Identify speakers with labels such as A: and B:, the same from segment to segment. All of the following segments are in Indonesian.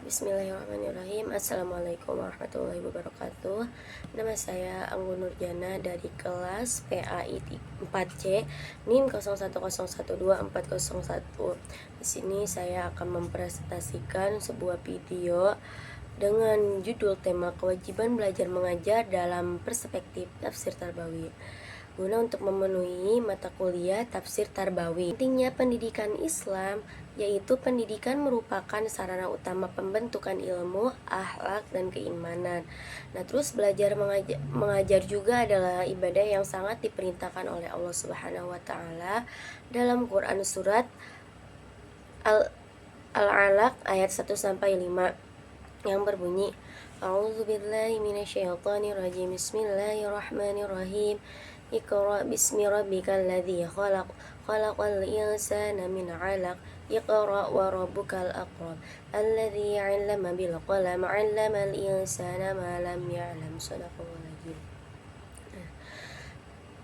A: Bismillahirrahmanirrahim. Assalamualaikum warahmatullahi wabarakatuh. Nama saya Anggun Nurjana dari kelas PAI 4C NIM 01012401. Di sini saya akan mempresentasikan sebuah video dengan judul tema kewajiban belajar mengajar dalam perspektif tafsir Tarbawi, guna untuk memenuhi mata kuliah tafsir Tarbawi. Pentingnya pendidikan Islam, yaitu pendidikan merupakan sarana utama pembentukan ilmu, akhlak, dan keimanan. Nah, terus belajar mengajar juga adalah ibadah yang sangat diperintahkan oleh Allah Subhanahu wa taala dalam Quran surat Al-Alaq ayat 1 sampai 5 yang berbunyi, A'udzubillahi minasyaitonirrajim. Bismillahirrahmanirrahim. Iqra bismi rabbikal ladzi khalaq, khalaqal insana min 'alaq. Iqra wa rabbukal akram, alladzi 'allama bil qalam, 'allamal insana ma lam ya'lam. Shadaqallahul adzim.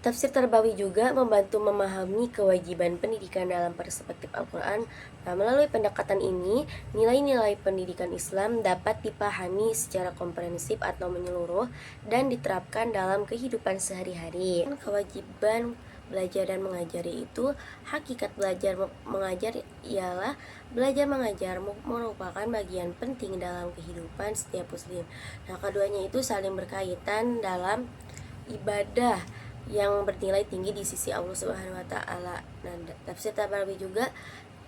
A: Tafsir Tarbawi juga membantu memahami kewajiban pendidikan dalam perspektif Al-Quran. Nah, melalui pendekatan ini, nilai-nilai pendidikan Islam dapat dipahami secara komprehensif atau menyeluruh dan diterapkan dalam kehidupan sehari-hari. Kewajiban belajar dan mengajar itu, hakikat belajar mengajar ialah belajar mengajar merupakan bagian penting dalam kehidupan setiap muslim. Nah, keduanya itu saling berkaitan dalam ibadah yang bernilai tinggi di sisi Allah Subhanahu wa taala. Nah, tafsir Tarbawi juga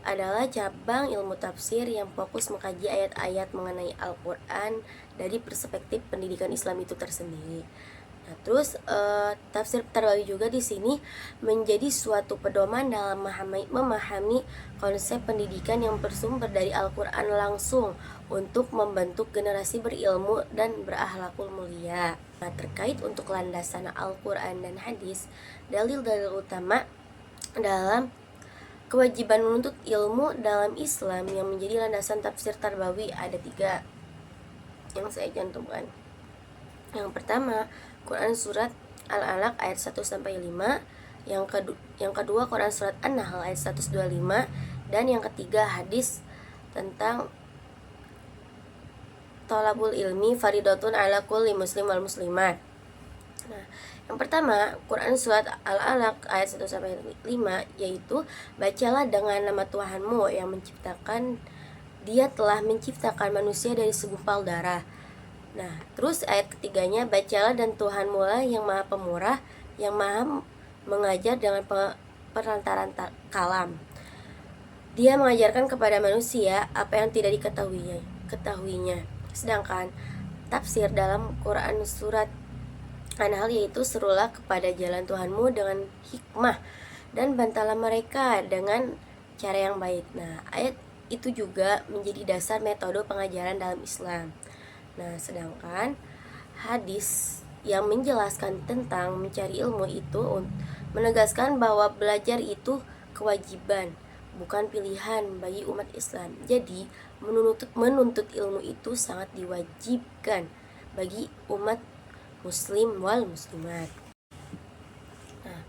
A: adalah cabang ilmu tafsir yang fokus mengkaji ayat-ayat mengenai Al-Qur'an dari perspektif pendidikan Islam itu tersendiri. Nah, terus tafsir Tarbawi juga di sini menjadi suatu pedoman dalam memahami konsep pendidikan yang bersumber dari Al-Qur'an langsung untuk membentuk generasi berilmu dan berakhlakul mulia. Nah, terkait untuk landasan Al-Qur'an dan hadis, dalil-dalil utama dalam kewajiban menuntut ilmu dalam Islam yang menjadi landasan tafsir Tarbawi ada 3 yang saya cantumkan. Yang pertama, Quran surat Al-Alaq ayat 1 sampai 5, yang kedua Quran surat An-Nahl ayat 125, dan yang ketiga hadis tentang thalabul ilmi faridatun ala kulli muslim wal muslimat. Nah, yang pertama, Quran surat Al-Alaq ayat 1 sampai 5, yaitu bacalah dengan nama Tuhanmu yang menciptakan, Dia telah menciptakan manusia dari segumpal darah. Nah, terus ayat ketiganya, bacalah dan Tuhanmu lah yang Maha Pemurah, yang Maha mengajar dengan perantaran kalam. Dia mengajarkan kepada manusia apa yang tidak diketahuinya. Sedangkan tafsir dalam Quran surat An-Nahl yaitu serulah kepada jalan Tuhanmu dengan hikmah dan bantalah mereka dengan cara yang baik. Nah, ayat itu juga menjadi dasar metode pengajaran dalam Islam. Nah, sedangkan hadis yang menjelaskan tentang mencari ilmu itu menegaskan bahwa belajar itu kewajiban, bukan pilihan bagi umat Islam. Jadi, menuntut ilmu itu sangat diwajibkan bagi umat muslim wal muslimat. Nah,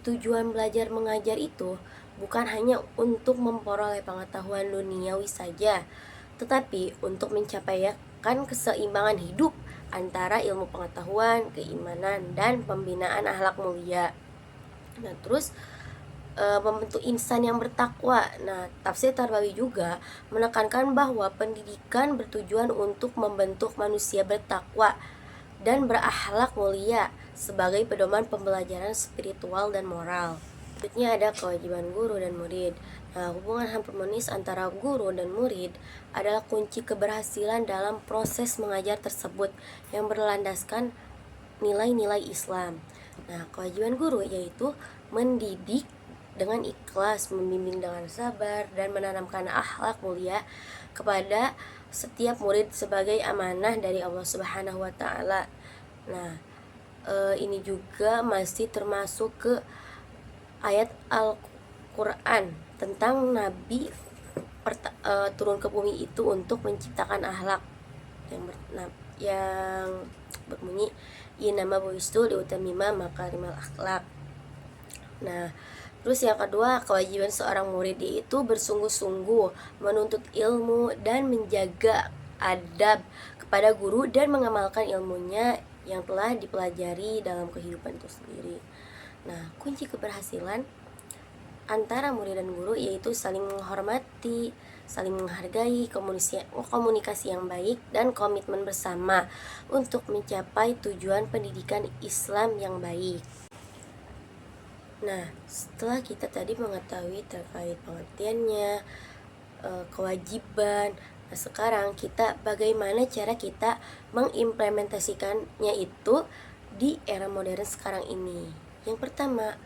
A: tujuan belajar mengajar itu bukan hanya untuk memperoleh pengetahuan duniawi saja, tetapi untuk mencapai keseimbangan hidup antara ilmu pengetahuan, keimanan, dan pembinaan akhlak mulia. Nah, terus membentuk insan yang bertakwa. Nah, tafsir Tarbawi juga menekankan bahwa pendidikan bertujuan untuk membentuk manusia bertakwa dan berakhlak mulia sebagai pedoman pembelajaran spiritual dan moral. Selanjutnya ada kewajiban guru dan murid. Nah, hubungan harmonis antara guru dan murid adalah kunci keberhasilan dalam proses mengajar tersebut yang berlandaskan nilai-nilai Islam. Nah, kewajiban guru yaitu mendidik dengan ikhlas, membimbing dengan sabar, dan menanamkan akhlak mulia kepada setiap murid sebagai amanah dari Allah Subhanahu wa taala. Nah, ini juga masih termasuk ke ayat Al-Qur'an tentang Nabi turun ke bumi itu untuk menciptakan akhlak yang berbunyi innama bu'istu liutammima makarimal akhlak. Nah, terus yang kedua, kewajiban seorang murid yaitu bersungguh-sungguh menuntut ilmu dan menjaga adab kepada guru dan mengamalkan ilmunya yang telah dipelajari dalam kehidupan itu sendiri. Nah, kunci keberhasilan antara murid dan guru yaitu saling menghormati, saling menghargai, komunikasi yang baik, dan komitmen bersama untuk mencapai tujuan pendidikan Islam yang baik. Nah, setelah kita tadi mengetahui terkait pengertiannya, kewajiban, nah sekarang kita bagaimana cara kita mengimplementasikannya itu di era modern sekarang ini. Yang pertama,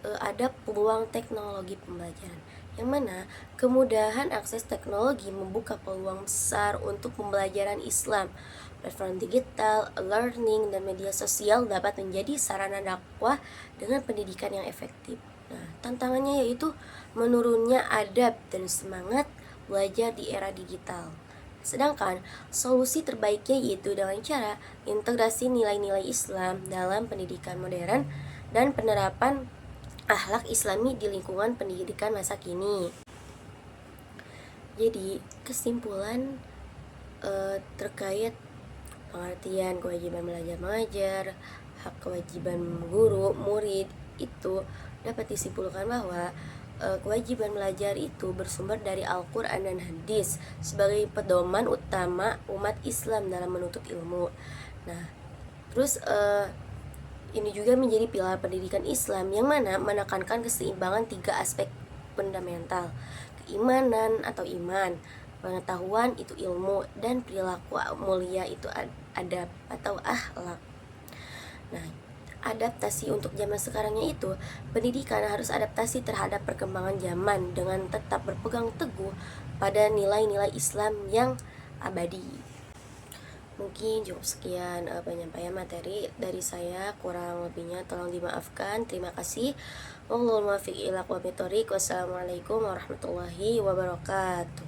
A: ada peluang teknologi pembelajaran, yang mana kemudahan akses teknologi membuka peluang besar untuk pembelajaran Islam. Platform digital, learning, dan media sosial dapat menjadi sarana dakwah dengan pendidikan yang efektif. Nah, tantangannya yaitu menurunnya adab dan semangat belajar di era digital. Sedangkan solusi terbaiknya yaitu dengan cara integrasi nilai-nilai Islam dalam pendidikan modern dan penerapan akhlak Islami di lingkungan pendidikan masa kini. Jadi, kesimpulan terkait pengertian kewajiban belajar mengajar, hak kewajiban guru, murid itu dapat disimpulkan bahwa kewajiban belajar itu bersumber dari Al-Quran dan Hadis sebagai pedoman utama umat Islam dalam menuntut ilmu. Nah, terus ini juga menjadi pilar pendidikan Islam yang mana menekankan keseimbangan 3 aspek fundamental: keimanan atau iman, pengetahuan itu ilmu, dan perilaku mulia itu adab atau akhlak. Nah, adaptasi untuk zaman sekarangnya itu pendidikan harus adaptasi terhadap perkembangan zaman dengan tetap berpegang teguh pada nilai-nilai Islam yang abadi. Mungkin cukup sekian penyampaian materi dari saya, kurang lebihnya tolong dimaafkan. Terima kasih. Wassalamualaikum warahmatullahi wabarakatuh.